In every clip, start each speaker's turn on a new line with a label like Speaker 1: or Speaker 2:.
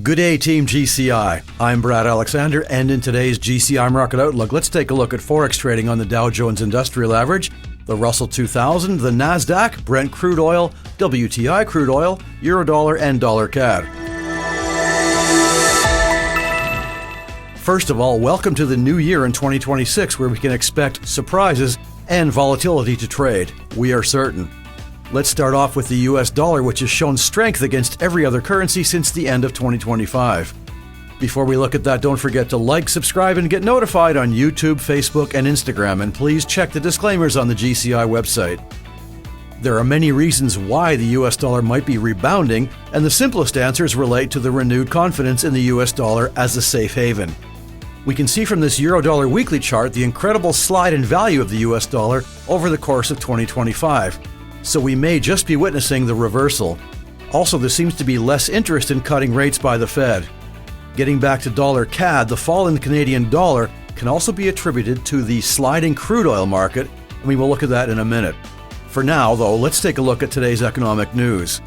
Speaker 1: Good day, Team GCI. I'm Brad Alexander, and in today's GCI Market Outlook, let's take a look at Forex trading on the Dow Jones Industrial Average, the Russell 2000, the NASDAQ, Brent Crude Oil, WTI Crude Oil, Eurodollar, and Dollar CAD. First of all, welcome to the new year in 2026, where we can expect surprises and volatility to trade. We are certain. Let's start off with the US dollar, which has shown strength against every other currency since the end of 2025. Before we look at that, don't forget to like, subscribe, and get notified on YouTube, Facebook, and Instagram, and please check the disclaimers on the GCI website. There are many reasons why the US dollar might be rebounding, and the simplest answers relate to the renewed confidence in the US dollar as a safe haven. We can see from this Eurodollar weekly chart the incredible slide in value of the US dollar over the course of 2025. So we may just be witnessing the reversal. Also, there seems to be less interest in cutting rates by the Fed. Getting back to dollar CAD, the fall in the Canadian dollar can also be attributed to the sliding crude oil market, and we will look at that in a minute. For now, though, let's take a look at today's economic news.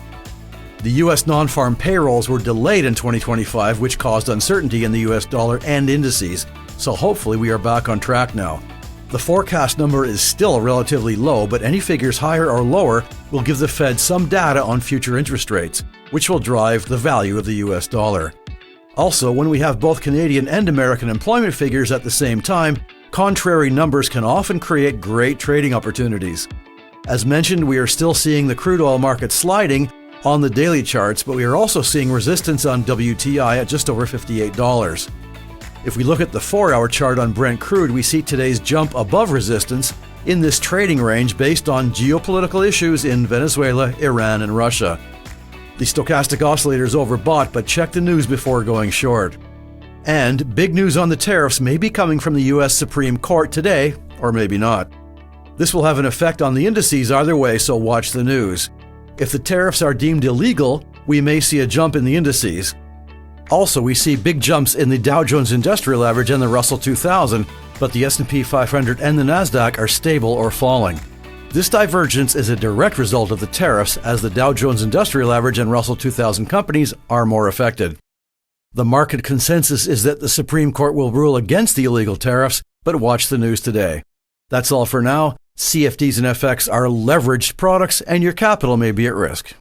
Speaker 1: The U.S. non-farm payrolls were delayed in 2025, which caused uncertainty in the U.S. dollar and indices, so hopefully we are back on track now. The forecast number is still relatively low, but any figures higher or lower will give the Fed some data on future interest rates, which will drive the value of the US dollar. Also, when we have both Canadian and American employment figures at the same time, contrary numbers can often create great trading opportunities. As mentioned, we are still seeing the crude oil market sliding on the daily charts, but we are also seeing resistance on WTI at just over $58. If we look at the 4-hour chart on Brent Crude, we see today's jump above resistance in this trading range based on geopolitical issues in Venezuela, Iran, and Russia. The stochastic oscillator is overbought, but check the news before going short. And big news on the tariffs may be coming from the U.S. Supreme Court today, or maybe not. This will have an effect on the indices either way, so watch the news. If the tariffs are deemed illegal, we may see a jump in the indices. Also, we see big jumps in the Dow Jones Industrial Average and the Russell 2000, but the S&P 500 and the NASDAQ are stable or falling. This divergence is a direct result of the tariffs, as the Dow Jones Industrial Average and Russell 2000 companies are more affected. The market consensus is that the Supreme Court will rule against the illegal tariffs, but watch the news today. That's all for now. CFDs and FX are leveraged products, and your capital may be at risk.